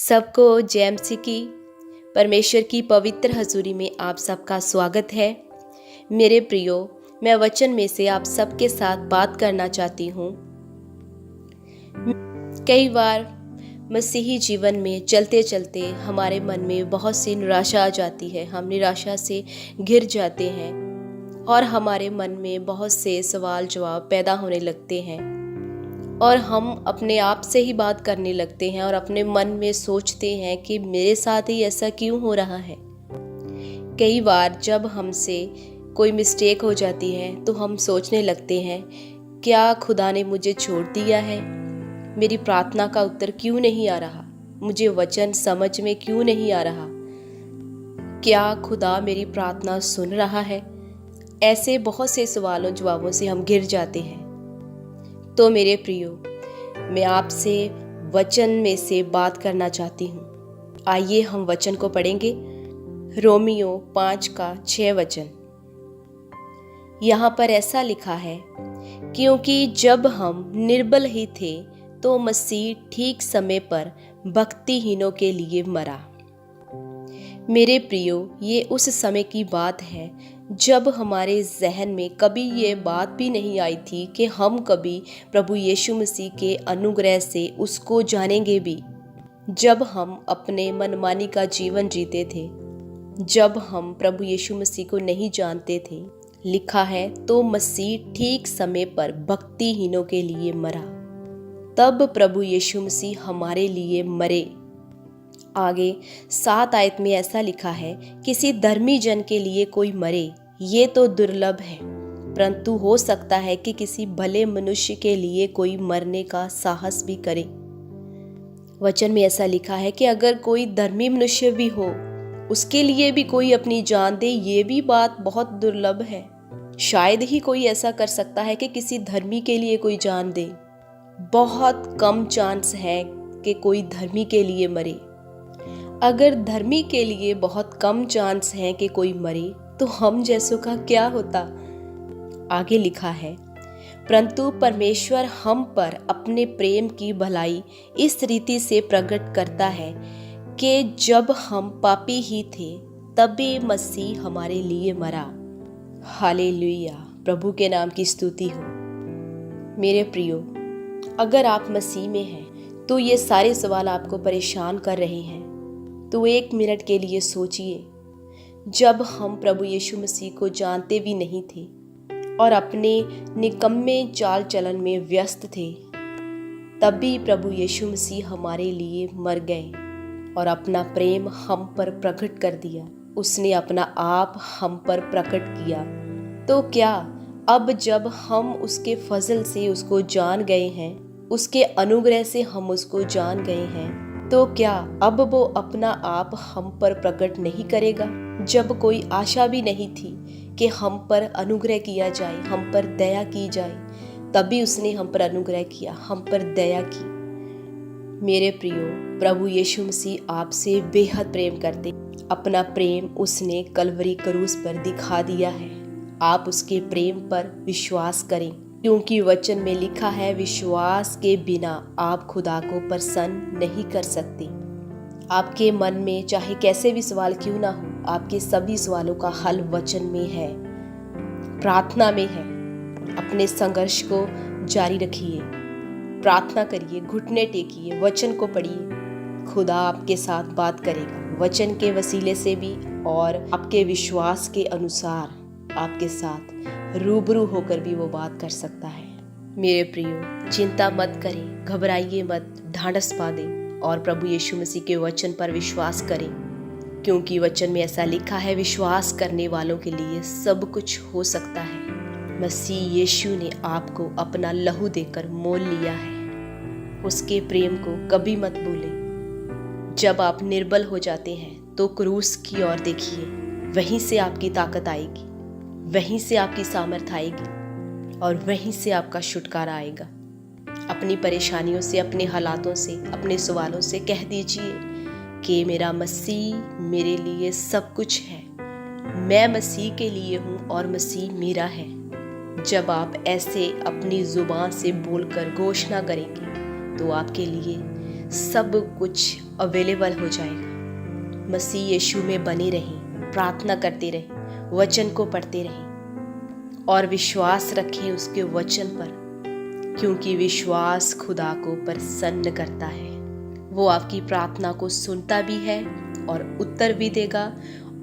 सबको जय मसीह की परमेश्वर की पवित्र हजूरी में आप सबका स्वागत है। मेरे प्रियो, मैं वचन में से आप सबके साथ बात करना चाहती हूँ। कई बार मसीही जीवन में चलते चलते हमारे मन में बहुत सी निराशा आ जाती है। हम निराशा से घिर जाते हैं और हमारे मन में बहुत से सवाल जवाब पैदा होने लगते हैं और हम अपने आप से ही बात करने लगते हैं और अपने मन में सोचते हैं कि मेरे साथ ही ऐसा क्यों हो रहा है। कई बार जब हमसे कोई मिस्टेक हो जाती है तो हम सोचने लगते हैं, क्या खुदा ने मुझे छोड़ दिया है? मेरी प्रार्थना का उत्तर क्यों नहीं आ रहा? मुझे वचन समझ में क्यों नहीं आ रहा? क्या खुदा मेरी प्रार्थना सुन रहा है? ऐसे बहुत से सवालों जवाबों से हम घिर जाते हैं। तो मेरे प्रियो, मैं आपसे वचन में से बात करना चाहती हूँ। आइए हम वचन को पढ़ेंगे। रोमियो 5:6 वचन। यहाँ पर ऐसा लिखा है, क्योंकि जब हम निर्बल ही थे तो मसीह ठीक समय पर भक्तिहीनों के लिए मरा। मेरे प्रियो, ये उस समय की बात है जब हमारे जहन में कभी ये बात भी नहीं आई थी कि हम कभी प्रभु यीशु मसीह के अनुग्रह से उसको जानेंगे भी। जब हम अपने मनमानी का जीवन जीते थे, जब हम प्रभु यीशु मसीह को नहीं जानते थे, लिखा है तो मसीह ठीक समय पर भक्तिहीनों के लिए मरा। तब प्रभु यीशु मसीह हमारे लिए मरे। आगे 7 आयत में ऐसा लिखा है, किसी धर्मी जन के लिए कोई मरे ये तो दुर्लभ है, परंतु हो सकता है कि किसी भले मनुष्य के लिए कोई मरने का साहस भी करे। वचन में ऐसा लिखा है कि अगर कोई धर्मी मनुष्य भी हो, उसके लिए भी कोई अपनी जान दे, ये भी बात बहुत दुर्लभ है। शायद ही कोई ऐसा कर सकता है कि किसी धर्मी के लिए कोई जान दे। बहुत कम चांस है कि कोई धर्मी के लिए मरे। अगर धर्मी के लिए बहुत कम चांस है कि कोई मरे, तो हम जैसों का क्या होता? आगे लिखा है, परंतु परमेश्वर हम पर अपने प्रेम की भलाई इस रीति से प्रकट करता है कि जब हम पापी ही थे तभी मसीह हमारे लिए मरा। हालेलुया, प्रभु के नाम की स्तुति हो। मेरे प्रियो, अगर आप मसीह में हैं तो ये सारे सवाल आपको परेशान कर रहे हैं, तो 1 मिनट के लिए सोचिए। जब हम प्रभु यीशु मसीह को जानते भी नहीं थे और अपने निकम्मे चाल चलन में व्यस्त थे, तभी प्रभु यीशु मसीह हमारे लिए मर गए और अपना प्रेम हम पर प्रकट कर दिया। उसने अपना आप हम पर प्रकट किया। तो क्या अब जब हम उसके फजल से उसको जान गए हैं, उसके अनुग्रह से हम उसको जान गए हैं, तो क्या अब वो अपना आप हम पर प्रकट नहीं करेगा? जब कोई आशा भी नहीं थी कि हम पर अनुग्रह किया जाए, हम पर दया की जाए, तभी उसने हम पर अनुग्रह किया, हम पर दया की। मेरे प्रियो, प्रभु यीशु मसीह आपसे बेहद प्रेम करते। अपना प्रेम उसने कलवरी क्रूस पर दिखा दिया है। आप उसके प्रेम पर विश्वास करें, क्योंकि वचन में लिखा है, विश्वास के बिना आप खुदा को प्रसन्न नहीं कर सकते। आपके मन में चाहे कैसे भी सवाल क्यों ना हो, आपके सभी सवालों का हल वचन में है, प्रार्थना में है। अपने संघर्ष को जारी रखिए, प्रार्थना करिए, घुटने टेकिए, वचन को पढ़िए। खुदा आपके साथ बात करेगा, वचन के वसीले से भी और आपके विश्वास के अनुसार आपके साथ रूबरू होकर भी वो बात कर सकता है। मेरे प्रियो, चिंता मत करें, घबराइए मत, ढांढस पा दें और प्रभु यीशु मसीह के वचन पर विश्वास करें, क्योंकि वचन में ऐसा लिखा है, विश्वास करने वालों के लिए सब कुछ हो सकता है। मसीह यीशु ने आपको अपना लहू देकर मोल लिया है। उसके प्रेम को कभी मत भूलें। जब आप निर्बल हो जाते हैं तो क्रूस की ओर देखिए, वहीं से आपकी ताकत आएगी, वहीं से आपकी सामर्थ आएगी और वहीं से आपका छुटकारा आएगा। अपनी परेशानियों से, अपने हालातों से, अपने सवालों से कह दीजिए कि मेरा मसीह मेरे लिए सब कुछ है, मैं मसीह के लिए हूँ और मसीह मेरा है। जब आप ऐसे अपनी जुबान से बोलकर घोषणा करेंगे तो आपके लिए सब कुछ अवेलेबल हो जाएगा। मसीह यीशु में बने रहें, प्रार्थना करते रहें, वचन को पढ़ते रहें और विश्वास रखें उसके वचन पर, क्योंकि विश्वास खुदा को प्रसन्न करता है। वो आपकी प्रार्थना को सुनता भी है और उत्तर भी देगा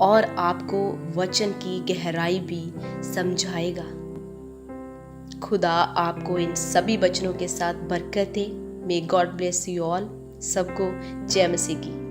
और आपको वचन की गहराई भी समझाएगा। खुदा आपको इन सभी वचनों के साथ बरकत दे। May God bless you all. सबको जय मसीह की।